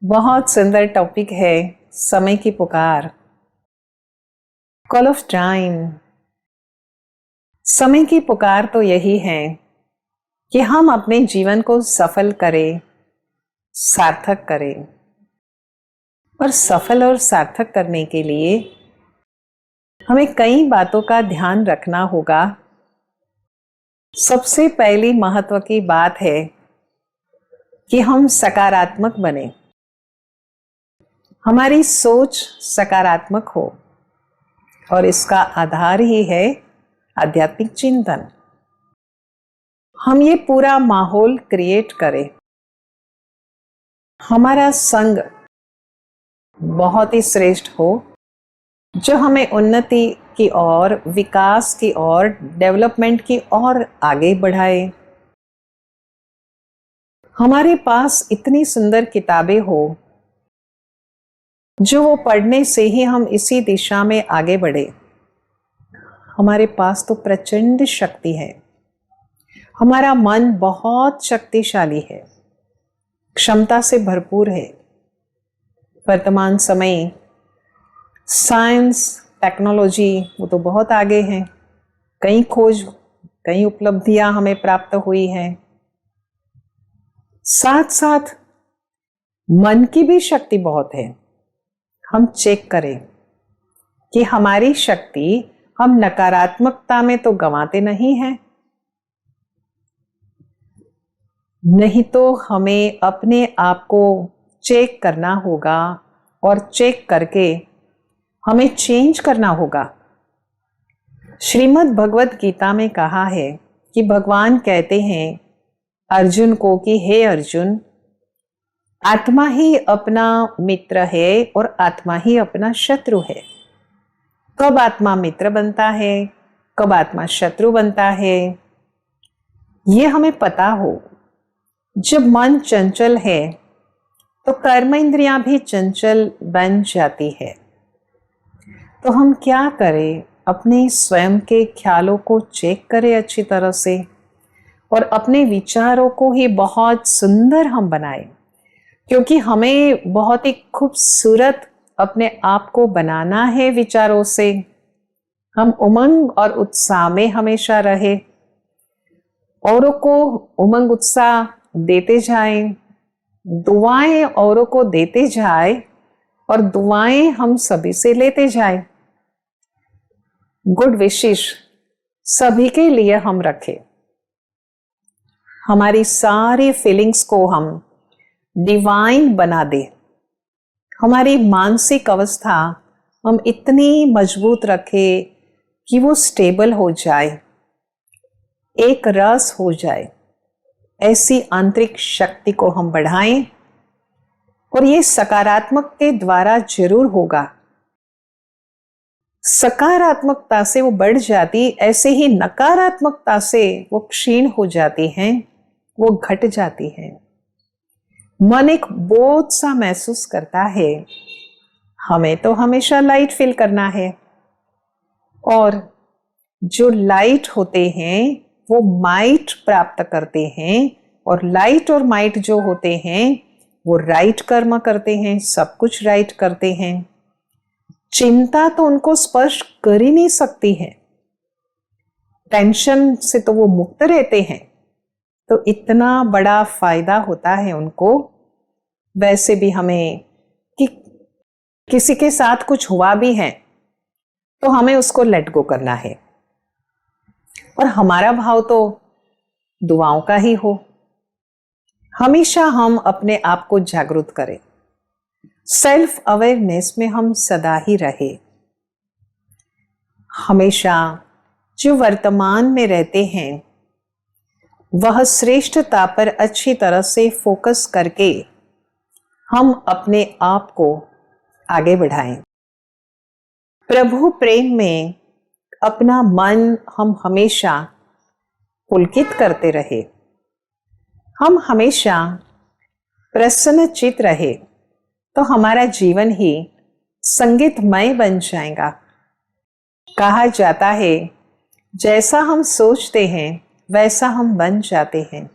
बहुत सुंदर टॉपिक है समय की पुकार, कॉल ऑफ टाइम। समय की पुकार तो यही है कि हम अपने जीवन को सफल करें, सार्थक करें। और सफल और सार्थक करने के लिए हमें कई बातों का ध्यान रखना होगा। सबसे पहली महत्व की बात है कि हम सकारात्मक बने, हमारी सोच सकारात्मक हो, और इसका आधार ही है आध्यात्मिक चिंतन। हम ये पूरा माहौल क्रिएट करें, हमारा संग बहुत ही श्रेष्ठ हो, जो हमें उन्नति की ओर, विकास की ओर, डेवलपमेंट की ओर आगे बढ़ाए। हमारे पास इतनी सुंदर किताबें हो जो वो पढ़ने से ही हम इसी दिशा में आगे बढ़े। हमारे पास तो प्रचंड शक्ति है, हमारा मन बहुत शक्तिशाली है, क्षमता से भरपूर है। वर्तमान समय साइंस, टेक्नोलॉजी वो तो बहुत आगे हैं, कई खोज, कई उपलब्धियां हमें प्राप्त हुई हैं। साथ साथ मन की भी शक्ति बहुत है। हम चेक करें कि हमारी शक्ति हम नकारात्मकता में तो गंवाते नहीं हैं। नहीं तो हमें अपने आप को चेक करना होगा, और चेक करके हमें चेंज करना होगा। श्रीमद् भगवत गीता में कहा है कि भगवान कहते हैं अर्जुन को कि हे अर्जुन, आत्मा ही अपना मित्र है और आत्मा ही अपना शत्रु है। कब आत्मा मित्र बनता है, कब आत्मा शत्रु बनता है, ये हमें पता हो। जब मन चंचल है तो कर्म इंद्रियां भी चंचल बन जाती है। तो हम क्या करें, अपने स्वयं के ख्यालों को चेक करें अच्छी तरह से, और अपने विचारों को ही बहुत सुंदर हम बनाएं, क्योंकि हमें बहुत ही खूबसूरत अपने आप को बनाना है। विचारों से हम उमंग और उत्साह में हमेशा रहे, औरों को उमंग उत्साह देते जाएं, दुआएं औरों को देते जाएं, और दुआएं हम सभी से लेते जाएं। गुड विशेष सभी के लिए हम रखें। हमारी सारी फीलिंग्स को हम डिवाइन बना दे। हमारी मानसिक अवस्था हम इतनी मजबूत रखें कि वो स्टेबल हो जाए, एक रस हो जाए। ऐसी आंतरिक शक्ति को हम बढ़ाएं, और ये सकारात्मक के द्वारा जरूर होगा। सकारात्मकता से वो बढ़ जाती, ऐसे ही नकारात्मकता से वो क्षीण हो जाती हैं, वो घट जाती हैं। मन एक बोझ सा महसूस करता है। हमें तो हमेशा लाइट फील करना है, और जो लाइट होते हैं वो माइट प्राप्त करते हैं, और लाइट और माइट जो होते हैं वो राइट कर्म करते हैं, सब कुछ राइट करते हैं। चिंता तो उनको स्पर्श कर ही नहीं सकती है, टेंशन से तो वो मुक्त रहते हैं, तो इतना बड़ा फायदा होता है उनको। वैसे भी हमें कि किसी के साथ कुछ हुआ भी है तो हमें उसको लेट गो करना है, और हमारा भाव तो दुआओं का ही हो। हमेशा हम अपने आप को जागरूक करें, सेल्फ अवेयरनेस में हम सदा ही रहे। हमेशा जो वर्तमान में रहते हैं वह श्रेष्ठता पर अच्छी तरह से फोकस करके हम अपने आप को आगे बढ़ाएं। प्रभु प्रेम में अपना मन हम हमेशा पुलकित करते रहे, हम हमेशा प्रसन्नचित रहे, तो हमारा जीवन ही संगीतमय बन जाएगा। कहा जाता है जैसा हम सोचते हैं वैसा हम बन जाते हैं।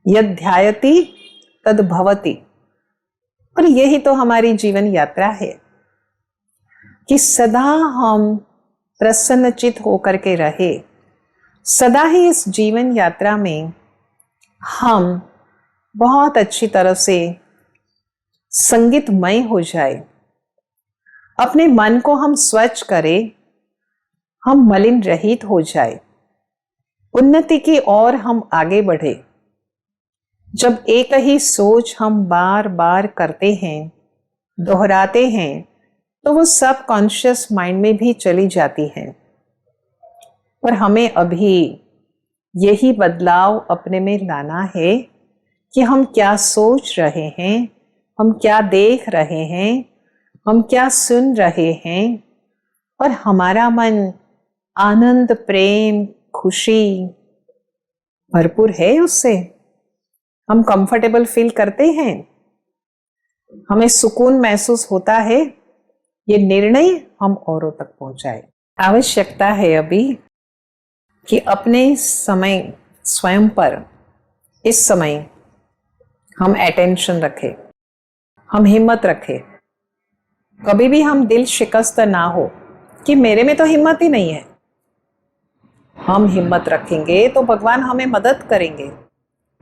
यद् ध्यायति तद् भवति। और यही तो हमारी जीवन यात्रा है कि सदा हम प्रसन्नचित होकर के रहे, सदा ही इस जीवन यात्रा में हम बहुत अच्छी तरह से संगीतमय हो जाए, अपने मन को हम स्वच्छ करें, हम मलिन रहित हो जाए, उन्नति की ओर हम आगे बढ़े। जब एक ही सोच हम बार बार करते हैं, दोहराते हैं, तो वो सब कॉन्शियस माइंड में भी चली जाती है। और हमें अभी यही बदलाव अपने में लाना है कि हम क्या सोच रहे हैं, हम क्या देख रहे हैं, हम क्या सुन रहे हैं, और हमारा मन आनंद, प्रेम, खुशी भरपूर है उससे। हम कंफर्टेबल फील करते हैं, हमें सुकून महसूस होता है। ये निर्णय हम औरों तक पहुंचाए। आवश्यकता है अभी कि अपने समय स्वयं पर इस समय हम अटेंशन रखें, हम हिम्मत रखें। कभी भी हम दिल शिकस्त ना हो कि मेरे में तो हिम्मत ही नहीं है। हम हिम्मत रखेंगे तो भगवान हमें मदद करेंगे।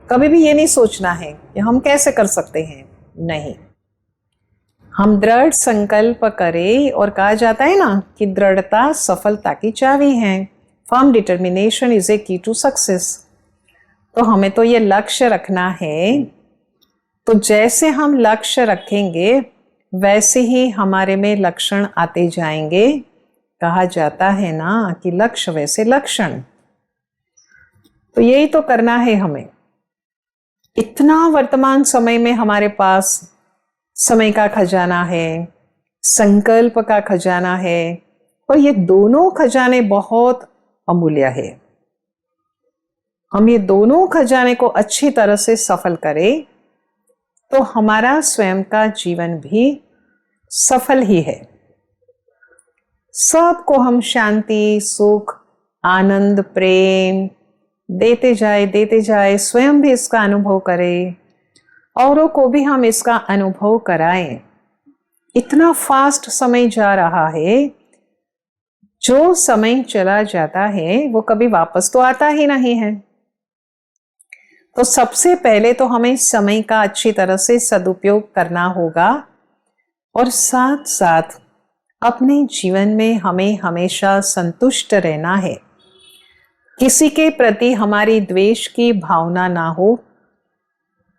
कभी भी ये नहीं सोचना है कि हम कैसे कर सकते हैं, नहीं। हम दृढ़ संकल्प करें, और कहा जाता है ना कि दृढ़ता सफलता की चाबी है। फर्म डिटर्मिनेशन इज ए की टू सक्सेस। तो हमें तो ये लक्ष्य रखना है। तो जैसे हम लक्ष्य रखेंगे वैसे ही हमारे में लक्षण आते जाएंगे। कहा जाता है ना कि लक्ष्य वैसे लक्षण। तो यही तो करना है हमें। इतना वर्तमान समय में हमारे पास समय का खजाना है, संकल्प का खजाना है, और ये दोनों खजाने बहुत अमूल्य है। हम ये दोनों खजाने को अच्छी तरह से सफल करें तो हमारा स्वयं का जीवन भी सफल ही है। सबको हम शांति, सुख, आनंद, प्रेम देते जाए, स्वयं भी इसका अनुभव करें, औरों को भी हम इसका अनुभव कराएं। इतना फास्ट समय जा रहा है, जो समय चला जाता है वो कभी वापस तो आता ही नहीं है। तो सबसे पहले तो हमें समय का अच्छी तरह से सदुपयोग करना होगा, और साथ साथ अपने जीवन में हमें हमेशा संतुष्ट रहना है। किसी के प्रति हमारी द्वेष की भावना ना हो,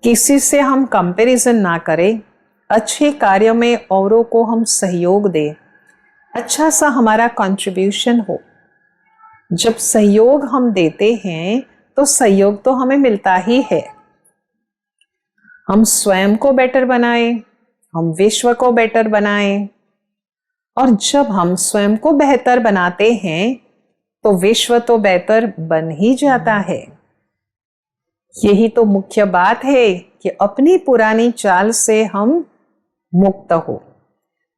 किसी से हम कंपैरिजन ना करें, अच्छे कार्य में औरों को हम सहयोग दें, अच्छा सा हमारा कंट्रीब्यूशन हो। जब सहयोग हम देते हैं तो सहयोग तो हमें मिलता ही है। हम स्वयं को बेटर बनाएं, हम विश्व को बेटर बनाएं, और जब हम स्वयं को बेहतर बनाते हैं तो विश्व तो बेहतर बन ही जाता है। यही तो मुख्य बात है कि अपनी पुरानी चाल से हम मुक्त हो।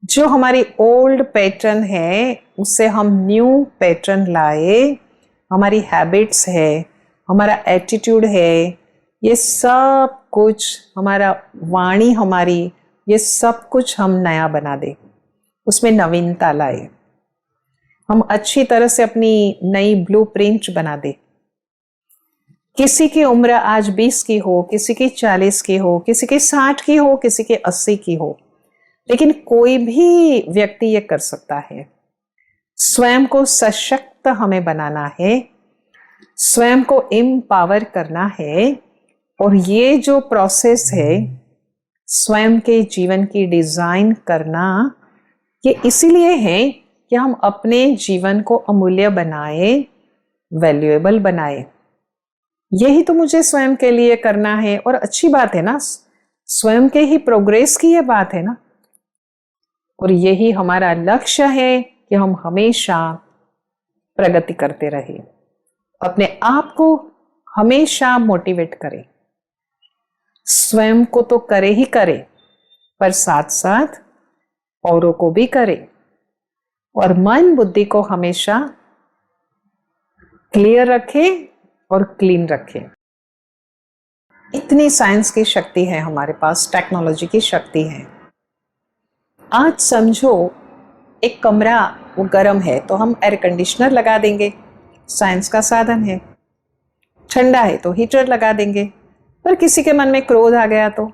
जो हमारी ओल्ड पैटर्न है उससे हम न्यू पैटर्न लाए। हमारी हैबिट्स है, हमारा एटीट्यूड है, ये सब कुछ, हमारा वाणी, हमारी ये सब कुछ हम नया बना दे, उसमें नवीनता लाए। हम अच्छी तरह से अपनी नई ब्लूप्रिंट बना दे। किसी की उम्र आज 20 की हो, किसी की 40 की हो, किसी की 60 की हो, किसी की 80 की हो, लेकिन कोई भी व्यक्ति ये कर सकता है। स्वयं को सशक्त हमें बनाना है, स्वयं को एम्पावर करना है। और ये जो प्रोसेस है स्वयं के जीवन की डिजाइन करना, ये इसीलिए है कि हम अपने जीवन को अमूल्य बनाए, वैल्यूएबल बनाए। यही तो मुझे स्वयं के लिए करना है। और अच्छी बात है ना, स्वयं के ही प्रोग्रेस की ये बात है ना। और यही हमारा लक्ष्य है कि हम हमेशा प्रगति करते रहे, अपने आप को हमेशा मोटिवेट करें। स्वयं को तो करे ही करे, पर साथ साथ औरों को भी करे, और मन बुद्धि को हमेशा क्लियर रखे और क्लीन रखे। इतनी साइंस की शक्ति है हमारे पास, टेक्नोलॉजी की शक्ति है। आज समझो एक कमरा वो गर्म है तो हम एयर कंडीशनर लगा देंगे, साइंस का साधन है। ठंडा है तो हीटर लगा देंगे। पर किसी के मन में क्रोध आ गया तो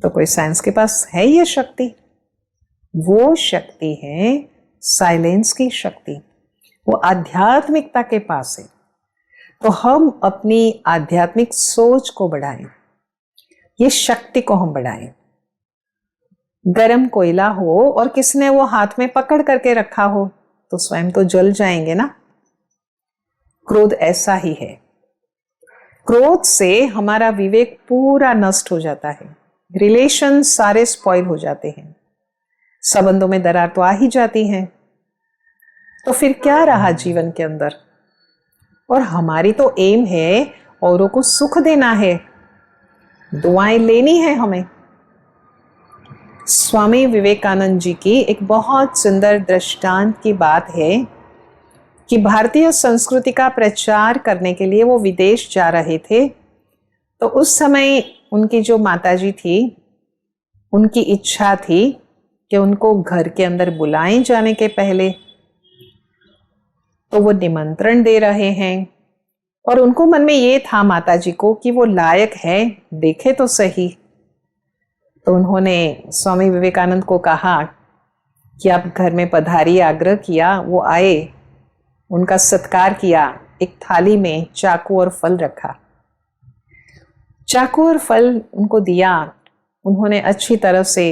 कोई साइंस के पास है ये शक्ति? वो शक्ति है साइलेंस की शक्ति, वो आध्यात्मिकता के पास है। तो हम अपनी आध्यात्मिक सोच को बढ़ाएं, ये शक्ति को हम बढ़ाएं। गरम कोयला हो और किसने वो हाथ में पकड़ करके रखा हो तो स्वयं तो जल जाएंगे ना। क्रोध ऐसा ही है। क्रोध से हमारा विवेक पूरा नष्ट हो जाता है, रिलेशन सारे स्पॉइल हो जाते हैं, संबंधों में दरार तो आ ही जाती है। तो फिर क्या रहा जीवन के अंदर? और हमारी तो एम है औरों को सुख देना है, दुआएं लेनी है हमें। स्वामी विवेकानंद जी की एक बहुत सुंदर दृष्टांत की बात है कि भारतीय संस्कृति का प्रचार करने के लिए वो विदेश जा रहे थे। तो उस समय उनकी जो माताजी थी, उनकी इच्छा थी कि उनको घर के अंदर बुलाएं जाने के पहले। तो वो निमंत्रण दे रहे हैं और उनको मन में ये था माताजी को कि वो लायक है, देखे तो सही। तो उन्होंने स्वामी विवेकानंद को कहा कि आप घर में पधारिए, आग्रह किया। वो आए, उनका सत्कार किया, एक थाली में चाकू और फल रखा। चाकू और फल उनको दिया, उन्होंने अच्छी तरह से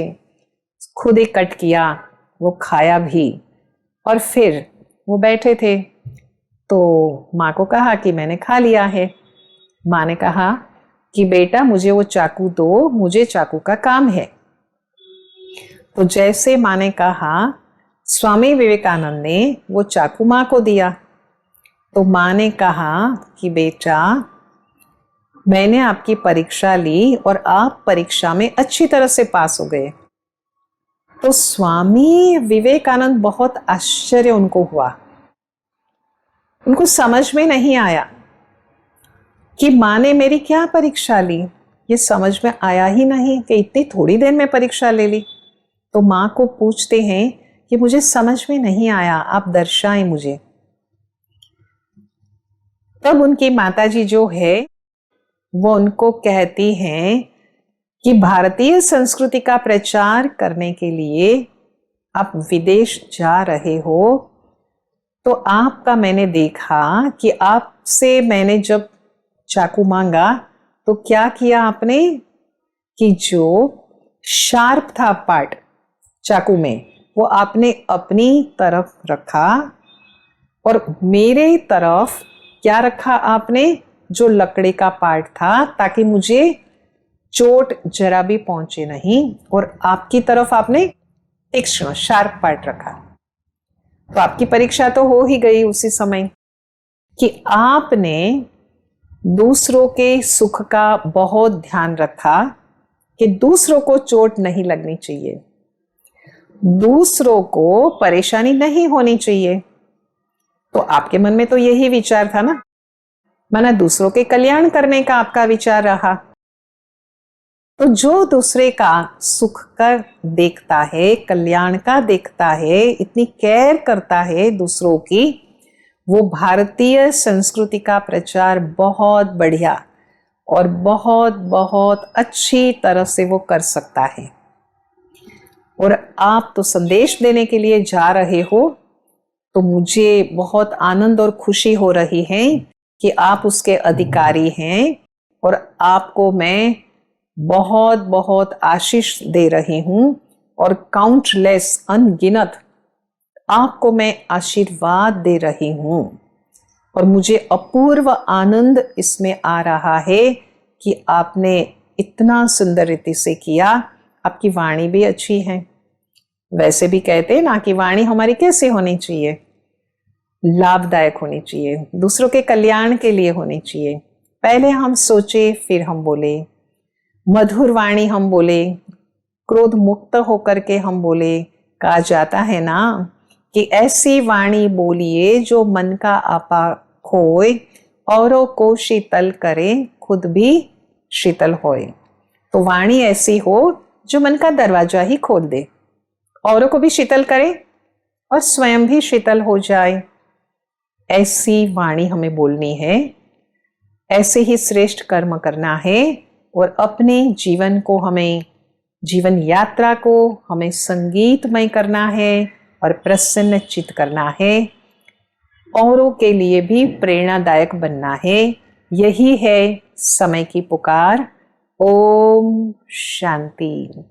खुद ही कट किया, वो खाया भी। और फिर वो बैठे थे तो माँ को कहा कि मैंने खा लिया है। माँ ने कहा कि बेटा मुझे वो चाकू दो, मुझे चाकू का काम है। तो जैसे माँ ने कहा, स्वामी विवेकानंद ने वो चाकू माँ को दिया। तो माँ ने कहा कि बेटा मैंने आपकी परीक्षा ली और आप परीक्षा में अच्छी तरह से पास हो गए। तो स्वामी विवेकानंद बहुत आश्चर्य उनको हुआ, उनको समझ में नहीं आया कि माँ ने मेरी क्या परीक्षा ली। ये समझ में आया ही नहीं कि इतनी थोड़ी देर में परीक्षा ले ली। तो माँ को पूछते हैं कि मुझे समझ में नहीं आया, आप दर्शाएं मुझे। तब उनकी माताजी जो है वो उनको कहती हैं कि भारतीय संस्कृति का प्रचार करने के लिए आप विदेश जा रहे हो, तो आपका मैंने देखा कि आपसे मैंने जब चाकू मांगा तो क्या किया आपने कि जो शार्प था पार्ट चाकू में वो आपने अपनी तरफ रखा और मेरे तरफ क्या रखा आपने, जो लकड़ी का पार्ट था, ताकि मुझे चोट जरा भी पहुंचे नहीं। और आपकी तरफ आपने तीक्ष्ण शार्प पार्ट रखा। तो आपकी परीक्षा तो हो ही गई उसी समय कि आपने दूसरों के सुख का बहुत ध्यान रखा कि दूसरों को चोट नहीं लगनी चाहिए, दूसरों को परेशानी नहीं होनी चाहिए। तो आपके मन में तो यही विचार था ना, माना दूसरों के कल्याण करने का आपका विचार रहा। तो जो दूसरे का सुख का देखता है, कल्याण का देखता है, इतनी केयर करता है दूसरों की, वो भारतीय संस्कृति का प्रचार बहुत बढ़िया और बहुत बहुत अच्छी तरह से वो कर सकता है। और आप तो संदेश देने के लिए जा रहे हो, तो मुझे बहुत आनंद और खुशी हो रही है कि आप उसके अधिकारी हैं और आपको मैं बहुत बहुत आशीष दे रही हूँ और काउंटलेस अनगिनत आपको मैं आशीर्वाद दे रही हूँ। और मुझे अपूर्व आनंद इसमें आ रहा है कि आपने इतना सुंदर रीति से किया। आपकी वाणी भी अच्छी है। वैसे भी कहते हैं ना कि वाणी हमारी कैसे होनी चाहिए, लाभदायक होनी चाहिए, दूसरों के कल्याण के लिए होनी चाहिए। पहले हम सोचे फिर हम बोले, मधुर वाणी हम बोले, क्रोध मुक्त होकर के हम बोले। कहा जाता है ना कि ऐसी वाणी बोलिए जो मन का आपा खोए, औरों को शीतल करे, खुद भी शीतल होए। तो वाणी ऐसी हो जो मन का दरवाजा ही खोल दे। औरों को भी शीतल करे और स्वयं भी शीतल हो जाए। ऐसी वाणी हमें बोलनी है, ऐसे ही श्रेष्ठ कर्म करना है और अपने जीवन को हमें, जीवन यात्रा को हमें संगीतमय करना है और प्रसन्नचित करना है। औरों के लिए भी प्रेरणादायक बनना है। यही है समय की पुकार। ओम शांति।